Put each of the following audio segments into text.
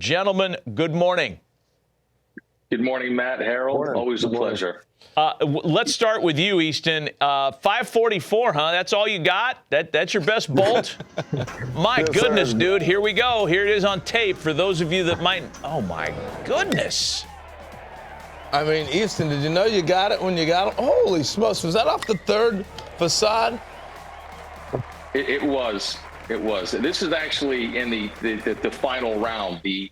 Gentlemen, good morning. Good morning, Matt, Harold. Morning. Always a pleasure. Let's start with you, Easton. 544, huh? That's all you got? That's your best bolt? My goodness, dude. Here we go. Here it is on tape for those of you that might. Oh, my goodness. I mean, Easton, did you know you got it when you got it? Holy smokes. Was that off the third facade? It was. It was. This is actually in the final round. The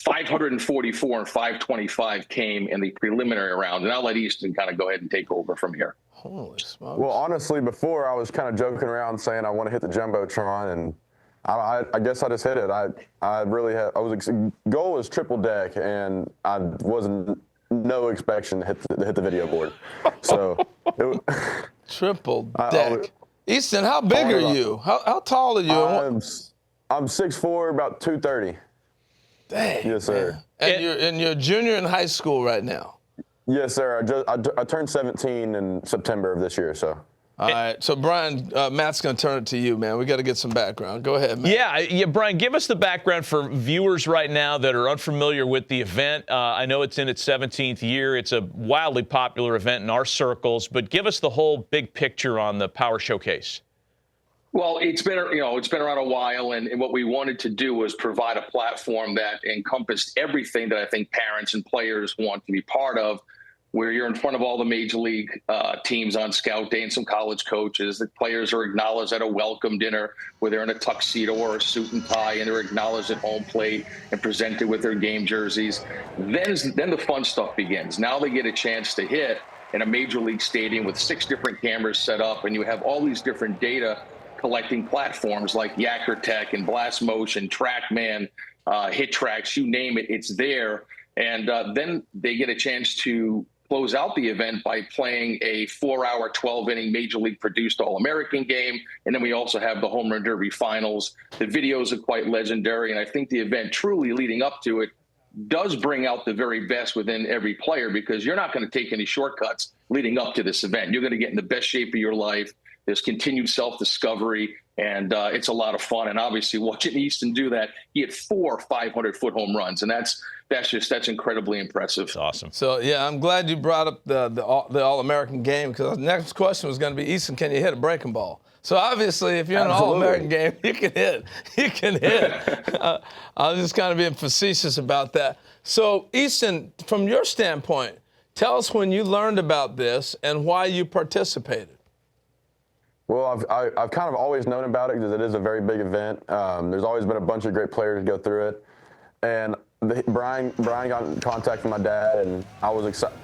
544 and 525 came in the preliminary round, and I'll let Easton kind of go ahead and take over from here. Holy smokes. Well, honestly, before I was kind of joking around saying I want to hit the Jumbotron, and I guess I just hit it. I really had. Goal was triple deck, and I wasn't no expectation to hit the video board. So triple deck. Easton, how big are you? How tall are you? I'm 6'4", about 230. Dang. Yes, sir. And you're a junior in high school right now. Yes, sir. I turned 17 in September of this year, so. All right. So, Brian, Matt's going to turn it to you, man. We got to get some background. Go ahead, Matt. Yeah, Brian, give us the background for viewers right now that are unfamiliar with the event. I know it's in its 17th year. It's a wildly popular event in our circles, but give us the whole big picture on the Power Showcase. Well, it's been around a while, and what we wanted to do was provide a platform that encompassed everything that I think parents and players want to be part of, where you're in front of all the major league teams on scout day and some college coaches. The players are acknowledged at a welcome dinner where they're in a tuxedo or a suit and tie, and they're acknowledged at home plate and presented with their game jerseys. Then the fun stuff begins. Now they get a chance to hit in a major league stadium with 6 different cameras set up, and you have all these different data collecting platforms like Yacker Tech and Blast Motion, TrackMan, Hit Tracks, you name it, it's there. And then they get a chance to close out the event by playing a 4-hour, 12-inning Major League produced All-American game. And then we also have the Home Run Derby finals. The videos are quite legendary, and I think the event truly leading up to it does bring out the very best within every player, because you're not going to take any shortcuts leading up to this event. You're going to get in the best shape of your life. There's continued self-discovery, and it's a lot of fun. And obviously, watching Easton do that, he hit 4 500-foot home runs, and that's incredibly impressive. That's awesome. So yeah, I'm glad you brought up the All-American game, because the next question was going to be, Easton, can you hit a breaking ball? So obviously, if you're in an All-American game, you can hit. You can hit. I was just kind of being facetious about that. So Easton, from your standpoint, tell us when you learned about this and why you participated. Well, I've kind of always known about it because it is a very big event. There's always been a bunch of great players go through it. And Brian got in contact with my dad, and I was excited.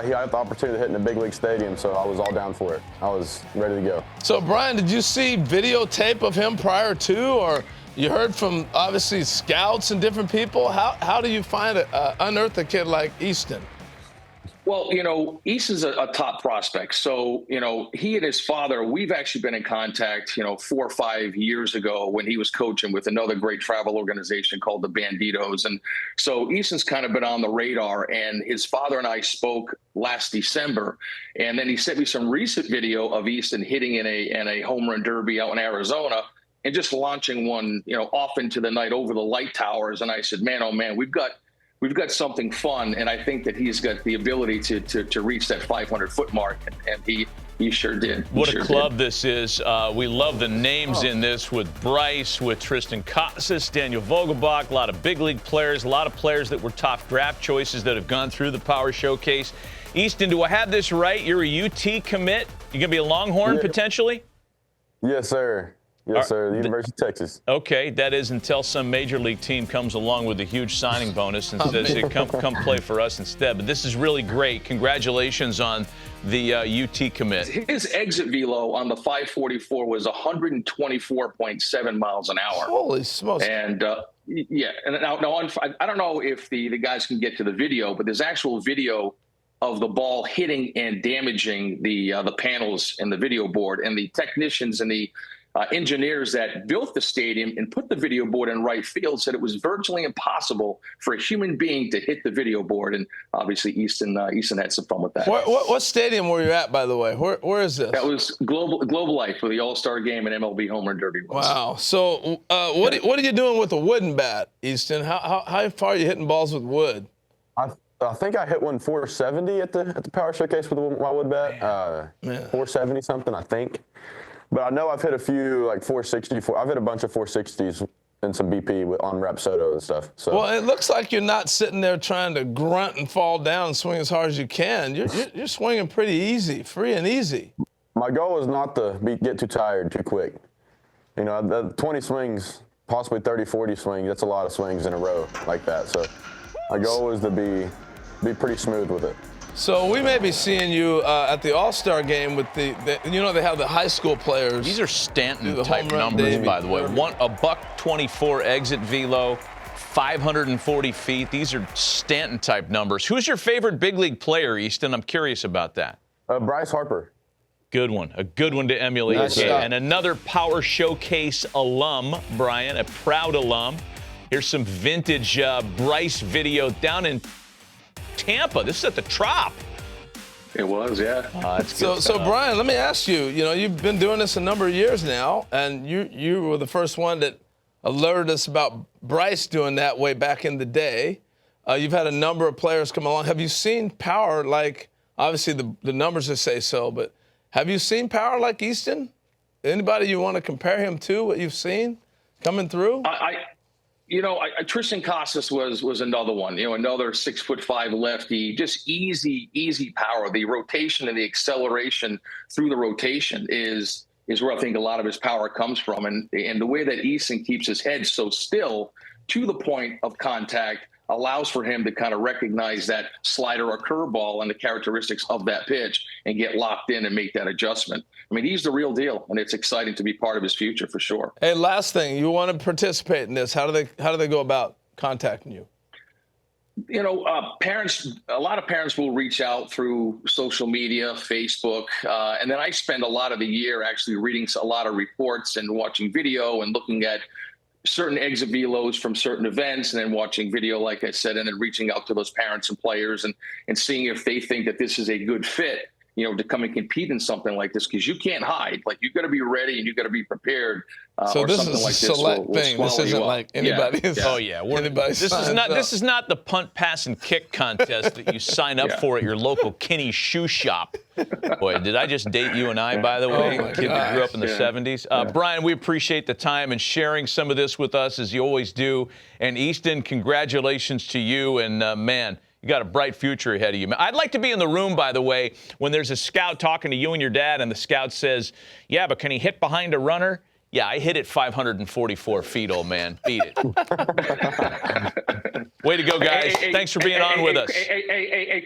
He had the opportunity to hit in a big league stadium, so I was all down for it. I was ready to go. So, Brian, did you see videotape of him prior to, or you heard from, obviously, scouts and different people? How do you unearth a kid like Easton? Well, Easton's a top prospect. So, he and his father, we've actually been in contact, 4 or 5 years ago when he was coaching with another great travel organization called the Banditos. And so Easton's kind of been on the radar, and his father and I spoke last December. And then he sent me some recent video of Easton hitting in a home run derby out in Arizona and just launching one, off into the night over the light towers. And I said, man, oh man, we've got something fun, and I think that he's got the ability to reach that 500-foot mark, and he sure did. What a club this is. We love the names in this, with Bryce, with Tristan Casas, Daniel Vogelbach, a lot of big league players, a lot of players that were top draft choices that have gone through the Power Showcase. Easton, do I have this right? You're a UT commit? You're going to be a Longhorn potentially? Yes, sir. Yes, sir. The University of Texas. Okay, that is until some major league team comes along with a huge signing bonus and says, hey, come play for us instead. But this is really great. Congratulations on the UT commit. His exit velo on the 544 was 124.7 miles an hour. Holy smokes. And yeah, and now I don't know if the guys can get to the video, but there's actual video of the ball hitting and damaging the panels in the video board, and the technicians and the engineers that built the stadium and put the video board in right field said it was virtually impossible for a human being to hit the video board. And obviously Easton had some fun with that. What stadium were you at, by the way? Where is this? That was Global Life for the All-Star Game and MLB Home Run Derby. Wow. So what are you doing with a wooden bat, Easton? How far are you hitting balls with wood? I think I hit one 470 at the Power Showcase with my wood bat. 470 something, I think. But I know I've hit a few like 460. I've hit a bunch of 460s and some BP on Rapsodo and stuff. So. Well, it looks like you're not sitting there trying to grunt and fall down and swing as hard as you can. You're swinging pretty easy, free and easy. My goal is not to get too tired too quick. You know, the 20 swings, possibly 30, 40 swings, that's a lot of swings in a row like that. So my goal is to be pretty smooth with it. So we may be seeing you at the All-Star game with the they have the high school players. These are Stanton-type numbers, by the way. A $1.24 exit velo, 540 feet. These are Stanton-type numbers. Who's your favorite big league player, Easton? I'm curious about that. Bryce Harper. Good one. A good one to emulate. Nice Okay. shot. And another Power Showcase alum, Brian, a proud alum. Here's some vintage Bryce video down in Tampa. This is at the Trop. It was, yeah. So Brian, let me ask you. You know, you've been doing this a number of years now, and you were the first one that alerted us about Bryce doing that way back in the day. You've had a number of players come along. Have you seen power like? Obviously, the numbers just say so, but have you seen power like Easton? Anybody you want to compare him to? What you've seen coming through? Tristan Casas was another one. You know, another 6'5" lefty, just easy power. The rotation and the acceleration through the rotation is where I think a lot of his power comes from. And the way that Easton keeps his head so still to the point of contact allows for him to kind of recognize that slider or curveball and the characteristics of that pitch and get locked in and make that adjustment. I mean, he's the real deal, and it's exciting to be part of his future for sure. Hey, last thing, you want to participate in this? How do they go about contacting you? You know, a lot of parents will reach out through social media, Facebook, and then I spend a lot of the year actually reading a lot of reports and watching video and looking at certain exit velos from certain events, and then watching video, like I said, and then reaching out to those parents and players and seeing if they think that this is a good fit, you know, to come and compete in something like this, because you can't hide. Like, you got to be ready and you got to be prepared. So this is a select thing. This isn't like anybody's. Oh yeah, this is not the punt, pass, and kick contest that you sign up for at your local Kinney shoe shop. Boy, did I just date you and I, by the way? Kid that grew up in the 70s. Brian, we appreciate the time and sharing some of this with us, as you always do. And Easton, congratulations to you. And man, you got a bright future ahead of you. I'd like to be in the room, by the way, when there's a scout talking to you and your dad, and the scout says, "Yeah, but can he hit behind a runner?" Yeah, I hit it 544 feet, old man. Beat it. Way to go, guys. Thanks for being on with us.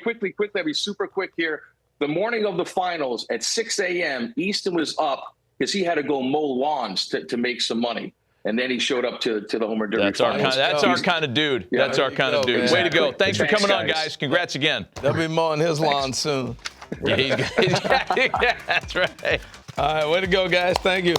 Quickly, I'll be super quick here. The morning of the finals at 6 a.m., Easton was up because he had to go mow lawns to make some money. And then he showed up to the Home Run Derby. That's our kind of dude. Yeah, that's our kind of dude. Exactly. Way to go. Thanks for coming on, guys. Congrats again. They'll be mowing his lawn soon. Yeah, that's right. All right, way to go, guys. Thank you.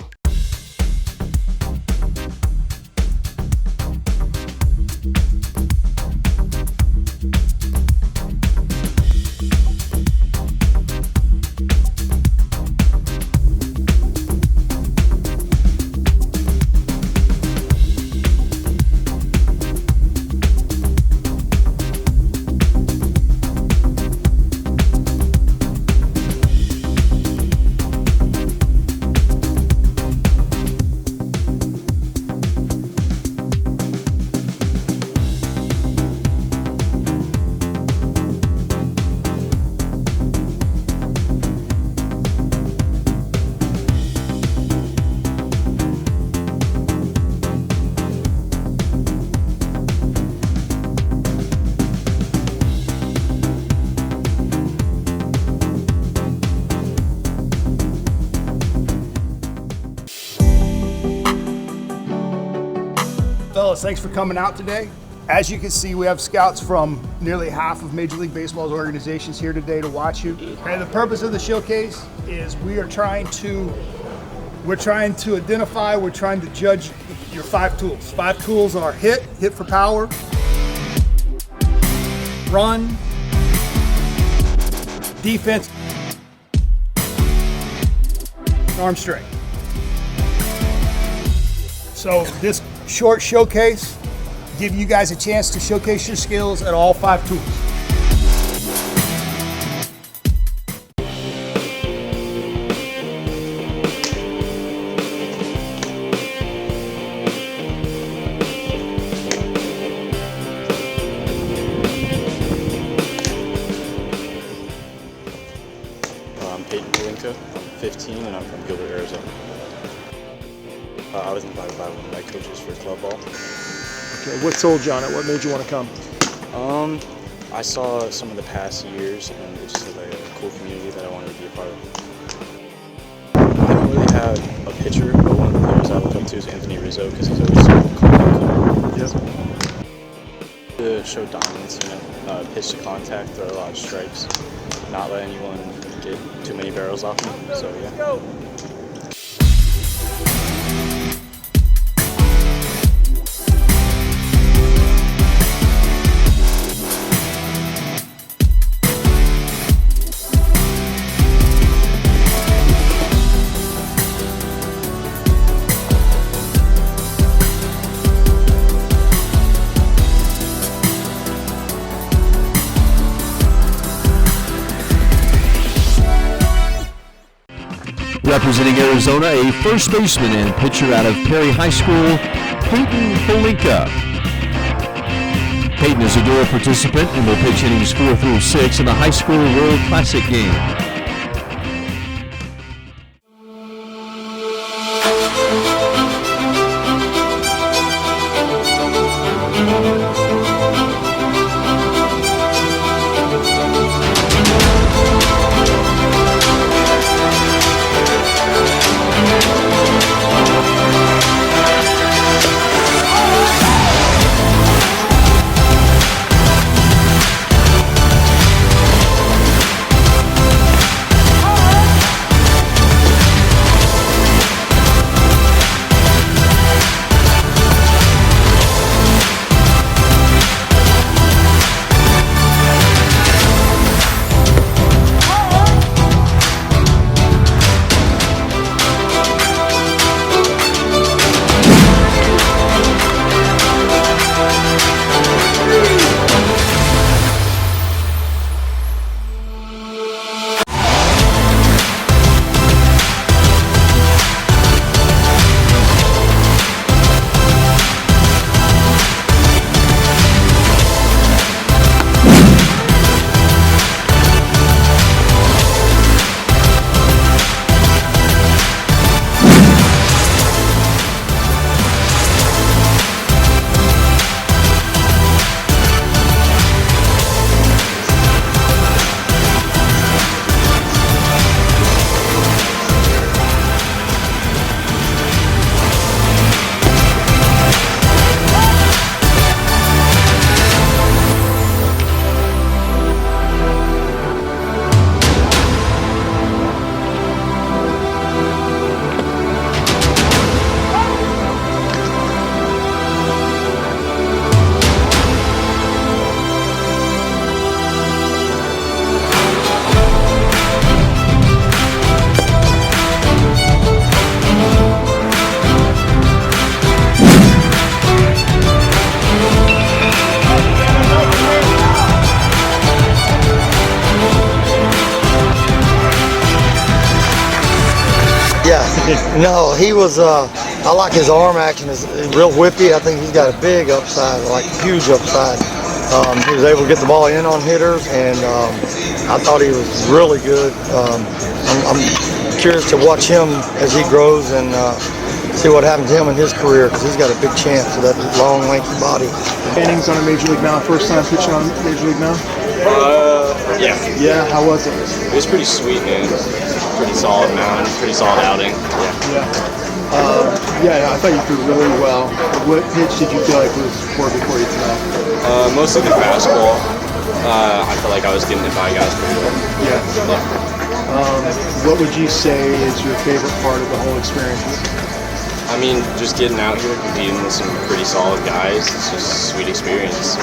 Fellas, thanks for coming out today. As you can see, we have scouts from nearly half of Major League Baseball's organizations here today to watch you. And the purpose of the showcase is we are trying to We're trying to identify, we're trying to judge your 5 tools. 5 tools are hit for power, run, defense, arm strength. So this short showcase give you guys a chance to showcase your skills at all 5 tools. I'm Payton Holinka, I'm 15 and I'm from Gilbert, Arizona. I was invited by one of my coaches for club ball. Okay, what sold you on it? What made you want to come? I saw some of the past years and it just looked like a cool community that I wanted to be a part of. I don't really have a pitcher, but one of the players I look up to is Anthony Rizzo because he's always so calm. Yes. To show dominance, pitch to contact, throw a lot of strikes, not let anyone get too many barrels off me. So yeah. Representing Arizona, a first baseman and pitcher out of Perry High School, Payton Holinka. Payton is a dual participant and will pitch innings 4 through 6 in the High School World Classic game. No, he was, I like his arm action, is real whippy. I think he's got a big upside, like huge upside. He was able to get the ball in on hitters, and I thought he was really good. I'm curious to watch him as he grows and see what happens to him in his career, because he's got a big chance with that long, lanky body. Innings on a Major League Mound, first time pitching on Major League Mound? Yeah. Yeah, how was it? It was pretty sweet, man. Pretty solid mound, pretty solid outing. Yeah, I thought you threw really well. What pitch did you feel like was working for you tonight? Mostly the fastball. I felt like I was getting it by guys pretty well. Yeah. What would you say is your favorite part of the whole experience? I mean, just getting out here, competing with some pretty solid guys, it's just a sweet experience.